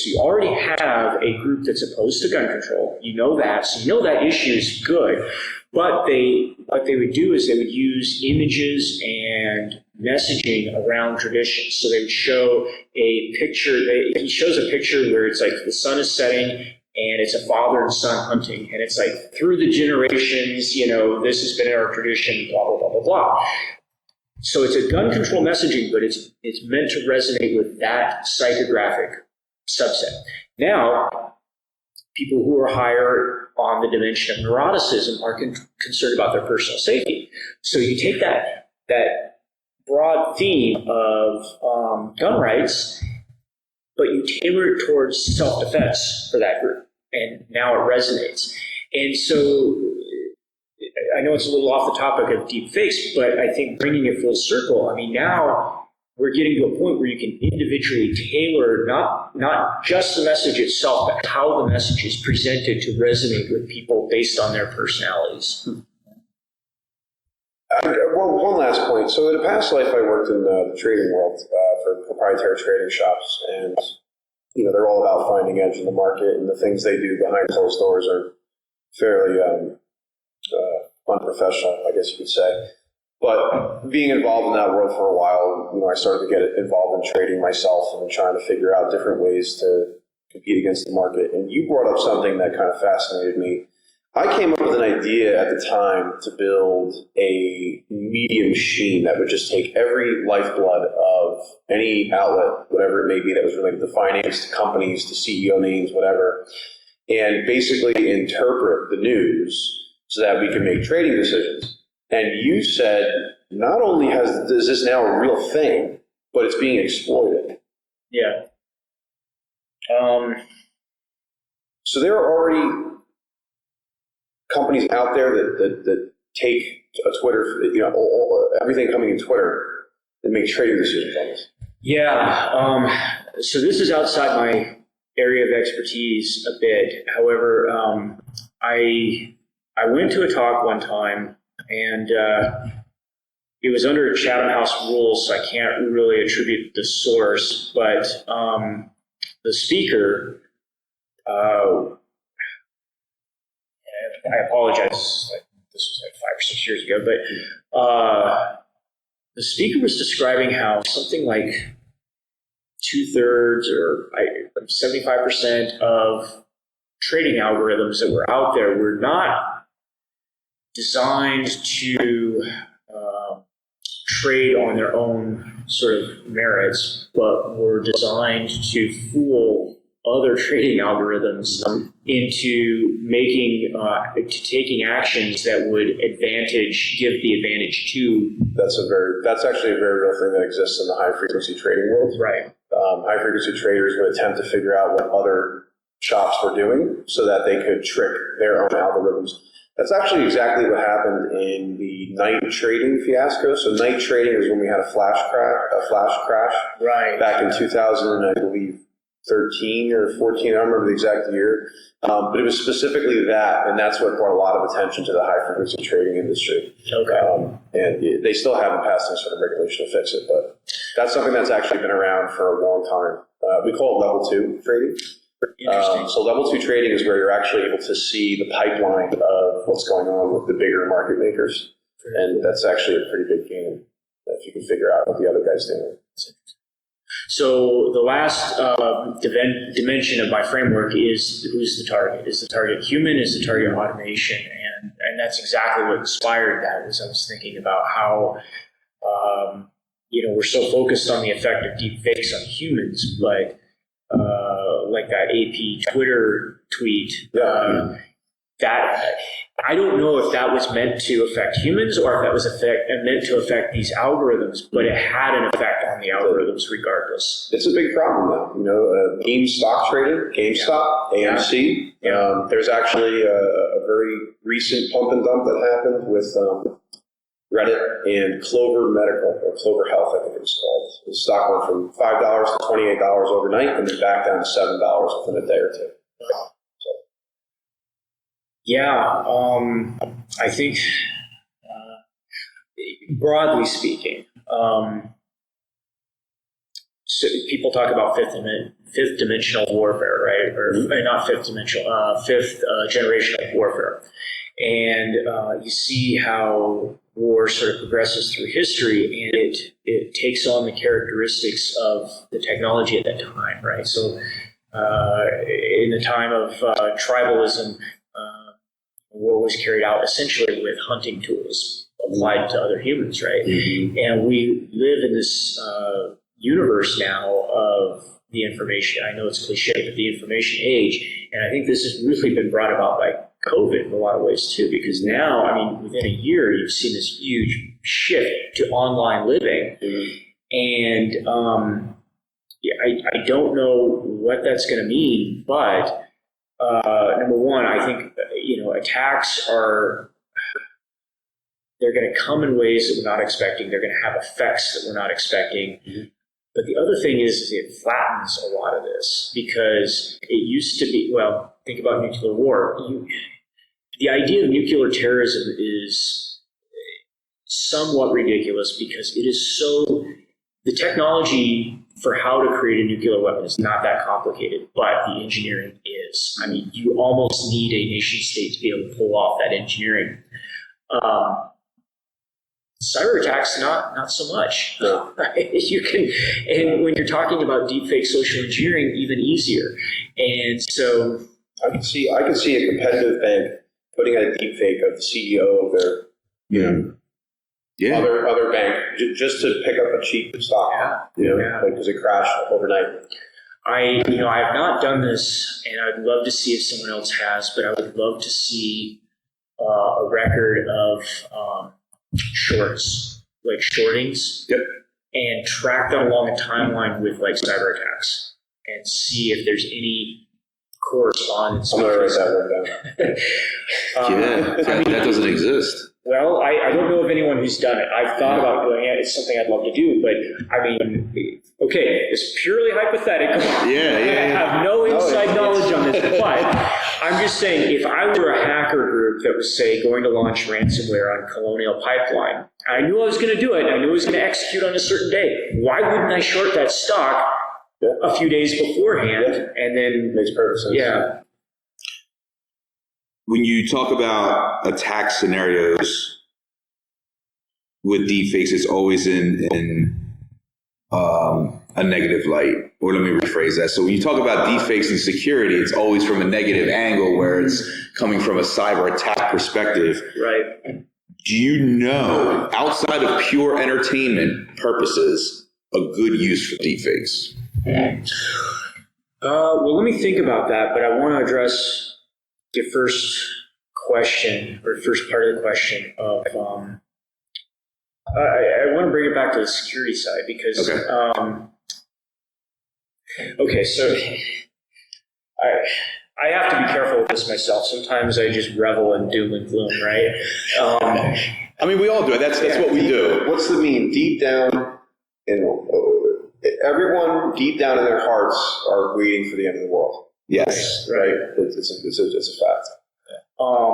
you already have a group that's opposed to gun control. You know that, so you know that issue is good. But what they would do is they would use images and messaging around traditions. So they would show a picture. He shows a picture where it's like the sun is setting and it's a father and son hunting, and it's like through the generations, this has been in our tradition, blah blah blah blah blah. So it's a gun control messaging, but it's meant to resonate with that psychographic subset. Now, people who are higher on the dimension of neuroticism are concerned about their personal safety. So you take that broad theme of gun rights, but you tailor it towards self-defense for that group, and now it resonates. And so I know it's a little off the topic of deep fakes, but I think bringing it full circle, now we're getting to a point where you can individually tailor not just the message itself, but how the message is presented to resonate with people based on their personalities. Well, one last point. So in a past life, I worked in the trading world for proprietary trading shops, and they're all about finding edge in the market, and the things they do behind closed doors are fairly unprofessional, I guess you could say. But being involved in that world for a while, I started to get involved in trading myself and trying to figure out different ways to compete against the market. And you brought up something that kind of fascinated me. I came up with an idea at the time to build a media machine that would just take every lifeblood of any outlet, whatever it may be, that was related to finance, to companies, to CEO names, whatever, and basically interpret the news so that we can make trading decisions. And you said, not only is this now a real thing, but it's being exploited. Yeah. So there are already companies out there that take a Twitter, everything coming in Twitter, and make trading decisions on this. Yeah. So this is outside my area of expertise a bit. However, I went to a talk one time, and it was under Chatham House rules, so I can't really attribute the source, but the speaker, I apologize, this was like 5 or 6 years ago, but the speaker was describing how something like 2/3 or 75% of trading algorithms that were out there were not designed to trade on their own sort of merits, but were designed to fool other trading algorithms into taking actions that would give the advantage to. That's actually a very real thing that exists in the high frequency trading world. Right. High frequency traders would attempt to figure out what other shops were doing so that they could trick their own algorithms. That's actually exactly what happened in the night trading fiasco. So night trading is when we had a flash crash right. back in 2000, I believe 13 or 14, I don't remember the exact year. But it was specifically that, and that's what brought a lot of attention to the high frequency trading industry. Okay. And they still haven't passed any sort of regulation to fix it, but that's something that's actually been around for a long time. We call it level 2 trading. So level 2 trading is where you're actually able to see the pipeline of what's going on with the bigger market makers. And that's actually a pretty big game if you can figure out what the other guy's doing. So the last dimension of my framework is who's the target. Is the target human? Is the target automation? And that's exactly what inspired that. Was I was thinking about how we're so focused on the effect of deepfakes on humans, but like that AP Twitter tweet, that I don't know if that was meant to affect humans or if that was meant to affect these algorithms, but it had an effect on the algorithms regardless. It's a big problem, though. Meme stock trading, GameStop, AMC. Yeah. There's actually a very recent pump and dump that happened with Reddit and Clover Medical, or Clover Health, I think it was called. The stock went from $5 to $28 overnight, and then back down to $7 within a day or two. Yeah, I think, broadly speaking, so people talk about fifth dimensional warfare, right? Or not fifth dimensional, fifth generational warfare. And you see how war sort of progresses through history, and it takes on the characteristics of the technology at that time, right? So in the time of tribalism, war was carried out essentially with hunting tools applied to other humans, right? Mm-hmm. And we live in this universe now of the information. I know it's cliche, but the information age. And I think this has really been brought about by COVID in a lot of ways too, because now, I mean, within a year, you've seen this huge shift to online living. Mm-hmm. And I don't know what that's going to mean, but number one, I think, attacks they're going to come in ways that we're not expecting. They're going to have effects that we're not expecting. Mm-hmm. But the other thing is it flattens a lot of this, because it used to be, well, think about nuclear war. The idea of nuclear terrorism is somewhat ridiculous because it is the technology for how to create a nuclear weapon is not that complicated, but the engineering is. I mean, you almost need a nation state to be able to pull off that engineering. Cyber attacks, not so much. You can, and when you're talking about deepfake social engineering, even easier. And so, I can see a competitive bank putting out a deepfake of the CEO of their, other bank just to pick up a cheap stock, because it crashed overnight. I have not done this, and I'd love to see if someone else has, but I would love to see a record of shorts, like shortings, and track them along a timeline with like cyber attacks and see if there's any correspondence. I'm going to write that one down. That doesn't exist. Well, I don't know of anyone who's done it. I've thought about doing it. It's something I'd love to do, but I mean, okay, it's purely hypothetical. I have no inside knowledge on this, but I'm just saying, if I were a hacker group that was, say, going to launch ransomware on Colonial Pipeline, I knew I was going to do it, I knew I was going to execute on a certain day, why wouldn't I short that stock a few days beforehand? And then makes perfect sense. Yeah. When you talk about attack scenarios with deepfakes, it's always in a negative light. Or let me rephrase that. So when you talk about deepfakes and security, it's always from a negative angle where it's coming from a cyber attack perspective. Right. Do you know, outside of pure entertainment purposes, a good use for deepfakes? Well, let me think about that, but I want to address your first question, or first part of the question of, I want to bring it back to the security side because, so I have to be careful with this myself. Sometimes I just revel in doom and gloom, right? I mean, we all do it. That's what we do. What's the meme? Deep down, everyone deep down in their hearts are waiting for the end of the world. Yes. Right. It's a fact.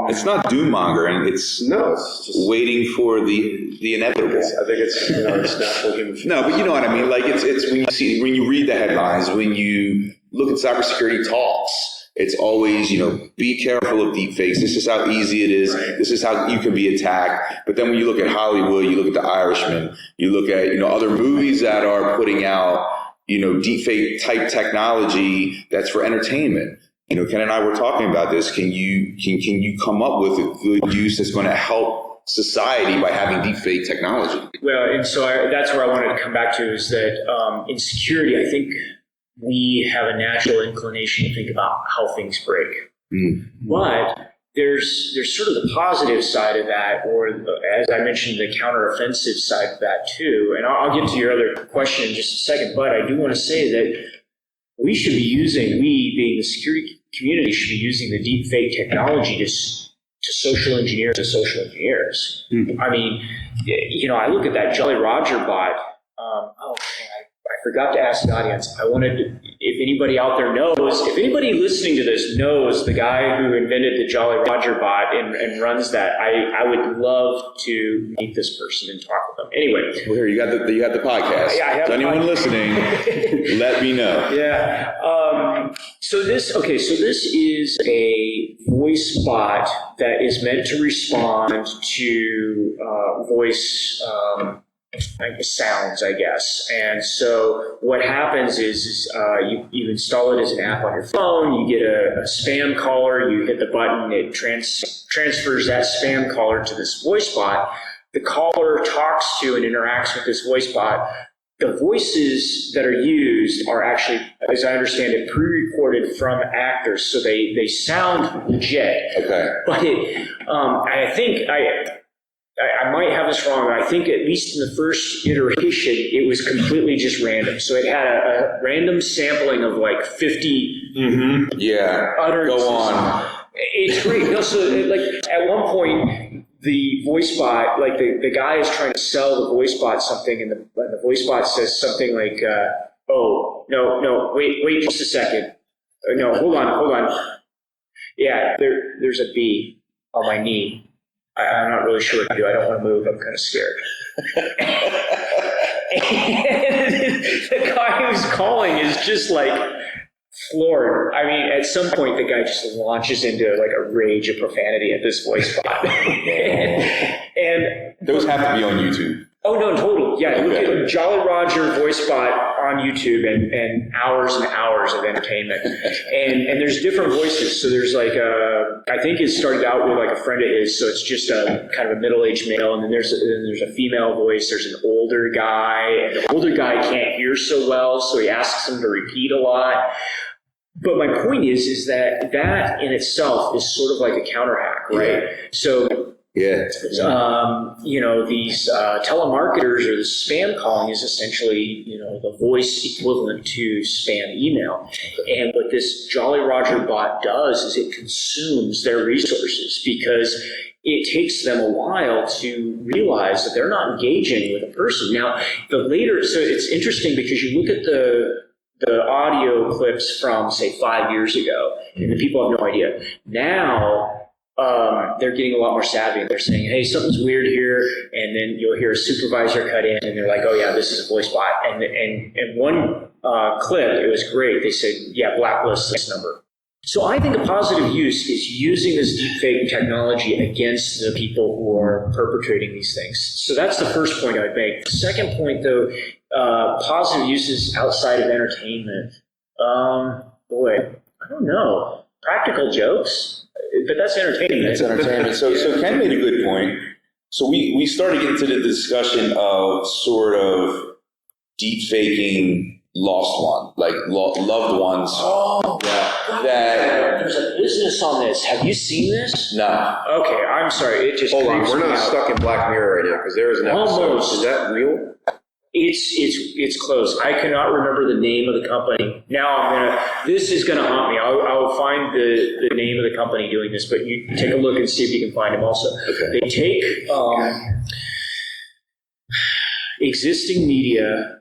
It's not doom mongering. It's just waiting for the inevitable. I think it's natural human. No, but you know what I mean. Like it's when you read the headlines, when you look at cybersecurity talks, it's always be careful of deepfakes. This is how easy it is. Right. This is how you can be attacked. But then when you look at Hollywood, you look at The Irishman, you look at other movies that are putting out deepfake type technology that's for entertainment. Ken and I were talking about this. Can you come up with a good use that's going to help society by having deepfake technology. Well, and so that's where I wanted to come back to, is that in security, I think we have a natural inclination to think about how things break. But there's sort of the positive side of that, or as I mentioned, the counteroffensive side of that too. And I'll get to your other question in just a second, but I do want to say that we being the security community, should be using the deepfake technology to social engineer the social engineers. I mean, I look at that Jolly Roger bot. I forgot to ask the audience. I wanted to, if anybody out there knows, if anybody listening to this knows the guy who invented the Jolly Roger bot and runs that, I would love to meet this person and talk with them. Anyway. Well, here, you got the podcast. Yeah, I have to anyone listening, let me know. Yeah. So this is a voice bot that is meant to respond to voice sounds, I guess. And so what happens is you install it as an app on your phone, you get a spam caller, you hit the button, it transfers that spam caller to this voice bot. The caller talks to and interacts with this voice bot. The voices that are used are actually, as I understand it, pre-recorded from actors, so they sound legit. Okay. But I think I might have this wrong. I think at least in the first iteration, it was completely just random. So it had a random sampling of like 50 utterances. Go on. It's great. No, so at one point, the voice bot, like the guy is trying to sell the voice bot something, and the voice bot says something like, "Oh, no, wait just a second. No, hold on. Yeah, there's a bee on my knee. I'm not really sure what to do. I don't want to move. I'm kind of scared." And the guy who's calling is just like floored. I mean, at some point, the guy just launches into like a rage of profanity at this voice bot. And those have to be on YouTube. Oh, no, totally. Yeah, look at Jolly Roger voice bot on YouTube and hours of entertainment. And there's different voices. So there's like I think it started out with like a friend of his, so it's just a kind of a middle-aged male, and then there's a female voice, there's an older guy, and the older guy can't hear so well, so he asks him to repeat a lot. But my point is that in itself is sort of like a counter hack, right? Yeah. So these telemarketers, or the spam calling, is essentially, the voice equivalent to spam email. And what this Jolly Roger bot does is it consumes their resources, because it takes them a while to realize that they're not engaging with a person. Now, so it's interesting because you look at the audio clips from, say, 5 years ago, and the people have no idea. Now, they're getting a lot more savvy, and they're saying, "Hey, something's weird here," and then you'll hear a supervisor cut in, and they're like, "Oh yeah, this is a voice bot." And one clip, it was great. They said, "Yeah, blacklist this number." So I think a positive use is using this deepfake technology against the people who are perpetrating these things. So that's the first point I would make. The second point, though, positive uses outside of entertainment. Boy, I don't know. Practical jokes. But that's entertainment. It's entertainment. So Ken made a good point. So we started getting to the discussion of sort of deep faking lost one, like loved ones. Oh, yeah. There's a business on this. Have you seen this? No. Okay, I'm sorry. It just hold on. We're not stuck in Black Mirror right now, because there is an episode. Almost. Is that real? It's close. I cannot remember the name of the company. Now this is gonna haunt me. I'll find the name of the company doing this, but you take a look and see if you can find them also. Okay. They take existing media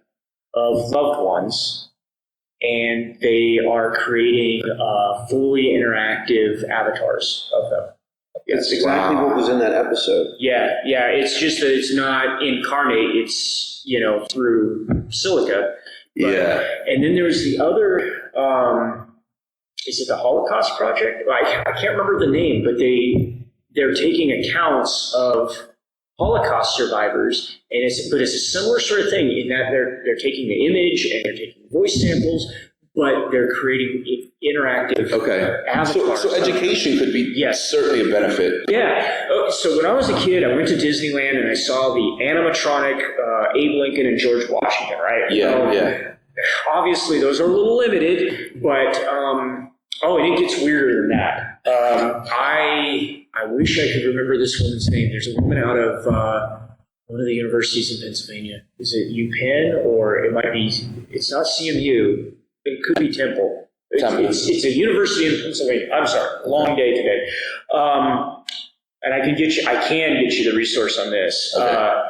of loved ones, and they are creating fully interactive avatars of them. That's exactly what was in that episode. Yeah. It's just that it's not incarnate. It's through silica. Yeah. And then there's the other. Is it the Holocaust Project? I can't remember the name, but they're taking accounts of Holocaust survivors, and it's a similar sort of thing in that they're taking the image and they're taking voice samples, but they're creating interactive avatars. So education could be certainly a benefit. Yeah. So when I was a kid, I went to Disneyland and I saw the animatronic Abe Lincoln and George Washington, right? Yeah. Obviously, those are a little limited, but and it gets weirder than that. I wish I could remember this woman's name. There's a woman out of one of the universities in Pennsylvania. Is it UPenn or it might be? It's not CMU. It could be Temple. It's a university in Pennsylvania. I'm sorry, long day today. And I can get you the resource on this. Okay.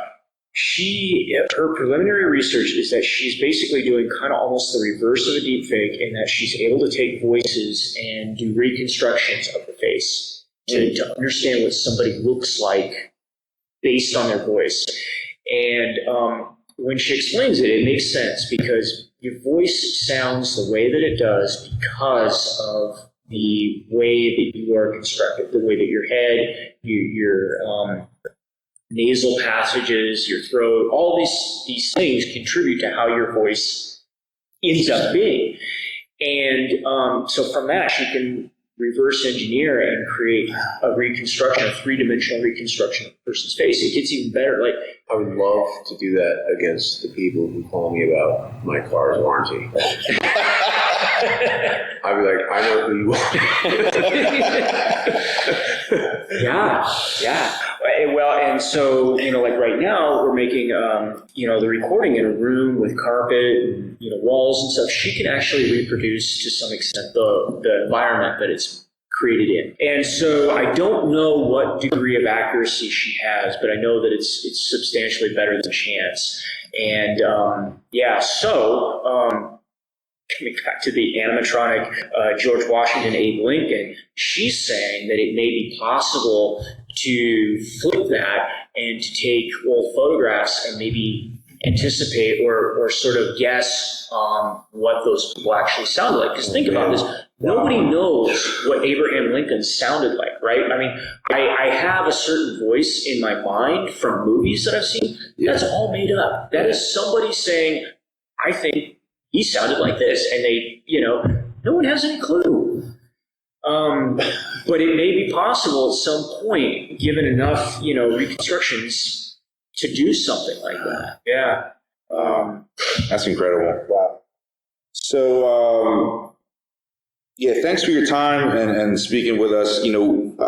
Her preliminary research is that she's basically doing kind of almost the reverse of a deepfake in that she's able to take voices and do reconstructions of the face to understand what somebody looks like based on their voice. And when she explains it, it makes sense because your voice sounds the way that it does because of the way that you are constructed, the way that your head, your nasal passages, your throat, all these things contribute to how your voice ends up being. And so from that, you can reverse engineer and create a reconstruction, a three-dimensional reconstruction of a person's face. It gets even better. Like, I would love to do that against the people who call me about my car's warranty. I'd be like, I know who you are. Yeah. Well, and so, like right now, we're making, the recording in a room with carpet and, walls and stuff. She can actually reproduce to some extent the environment that it's created in. And so I don't know what degree of accuracy she has, but I know that it's substantially better than chance. And, coming back to the animatronic George Washington, Abe Lincoln, she's saying that it may be possible to flip that and to take old photographs and maybe anticipate or sort of guess what those people actually sound like. Because think about this, nobody knows what Abraham Lincoln sounded like, right? I mean, I have a certain voice in my mind from movies that I've seen. That's all made up. That is somebody saying, I think he sounded like this, and they, no one has any clue. But it may be possible at some point, given enough, reconstructions, to do something like that. Yeah. That's incredible. Wow. So, thanks for your time and speaking with us.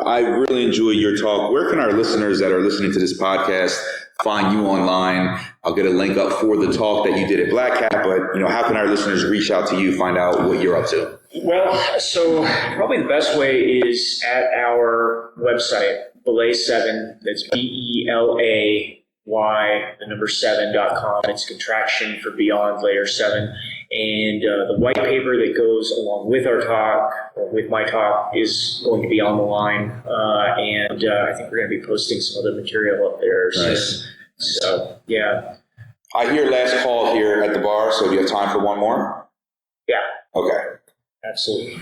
I really enjoy your talk. Where can our listeners that are listening to this podcast find you online? I'll get a link up for the talk that you did at Blackhat, but how can our listeners reach out to you, find out what you're up to? Well, so probably the best way is at our website, Belay7. That's BELAY, the number 7.com. It's contraction for Beyond Layer 7. And the white paper that goes along with our talk, or with my talk, is going to be on the line. And I think we're going to be posting some other material up there. Nice. So, yeah. I hear last call here at the bar, so do you have time for one more? Yeah. Okay. Absolutely.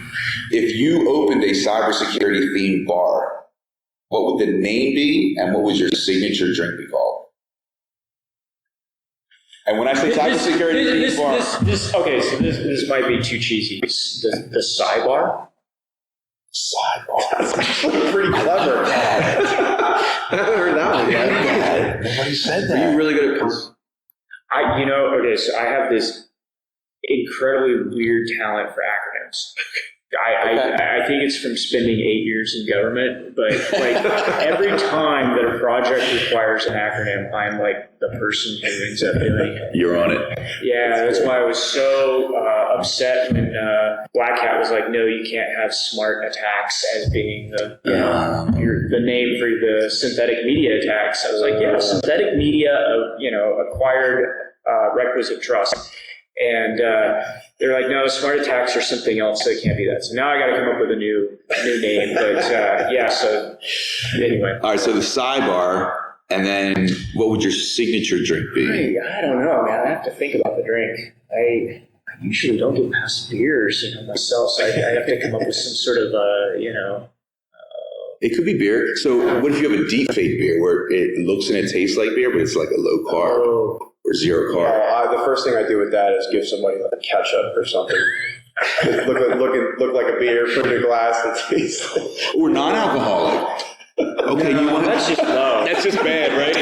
If you opened a cybersecurity themed bar, what would the name be and what would your signature drink be called? And when I say cybersecurity themed bar... This might be too cheesy. The Cybar? Sidebar. That's pretty clever. I haven't heard that one yet. Nobody said that. Are you really good at puns? So I have this incredibly weird talent for acronyms. I think it's from spending 8 years in government, but like every time that a project requires an acronym, I'm like the person who ends up doing it. You're on it. Yeah, that's why I was so upset when Blackhat was like, no, you can't have smart attacks as being the name for the synthetic media attacks. I was like, yeah, synthetic media, acquired requisite trust. And they're like, no, smart attacks are something else, so it can't be that. So now I got to come up with a new name. But so anyway. All right, so the Sidebar, and then what would your signature drink be? I don't know, man. I have to think about the drink. I usually don't get past beers, myself. So I have to come up with some sort of, It could be beer. So what if you have a deepfake beer where it looks and it tastes like beer, but it's like a low carb or zero carb? The first thing I do with that is give somebody like ketchup or something. look like a beer, put it in a glass, and taste. Or non-alcoholic. Okay, No, you want that's just low. That's just bad, right?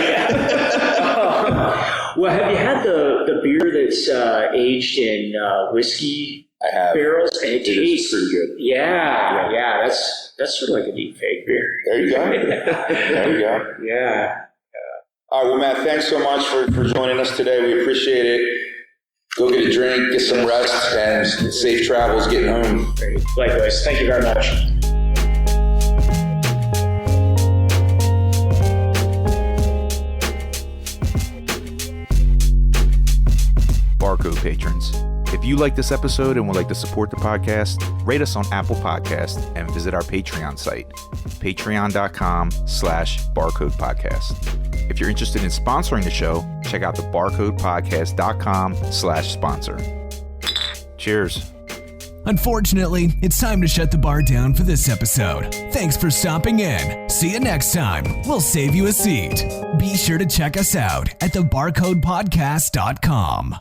Well, have you had the beer that's aged in whiskey I have. barrels? And it tastes pretty good. Yeah. That's sort of like a deep fake beer. There you go. There you go. Yeah. All right, well, Matt, thanks so much for joining us today. We appreciate it. Go get a drink, get some rest, and safe travels getting home. Likewise. Thank you very much. Barcode patrons. If you like this episode and would like to support the podcast, rate us on Apple Podcasts and visit our Patreon site, patreon.com/barcodepodcast. If you're interested in sponsoring the show, check out the barcodepodcast.com/sponsor. Cheers. Unfortunately, it's time to shut the bar down for this episode. Thanks for stopping in. See you next time. We'll save you a seat. Be sure to check us out at thebarcodepodcast.com.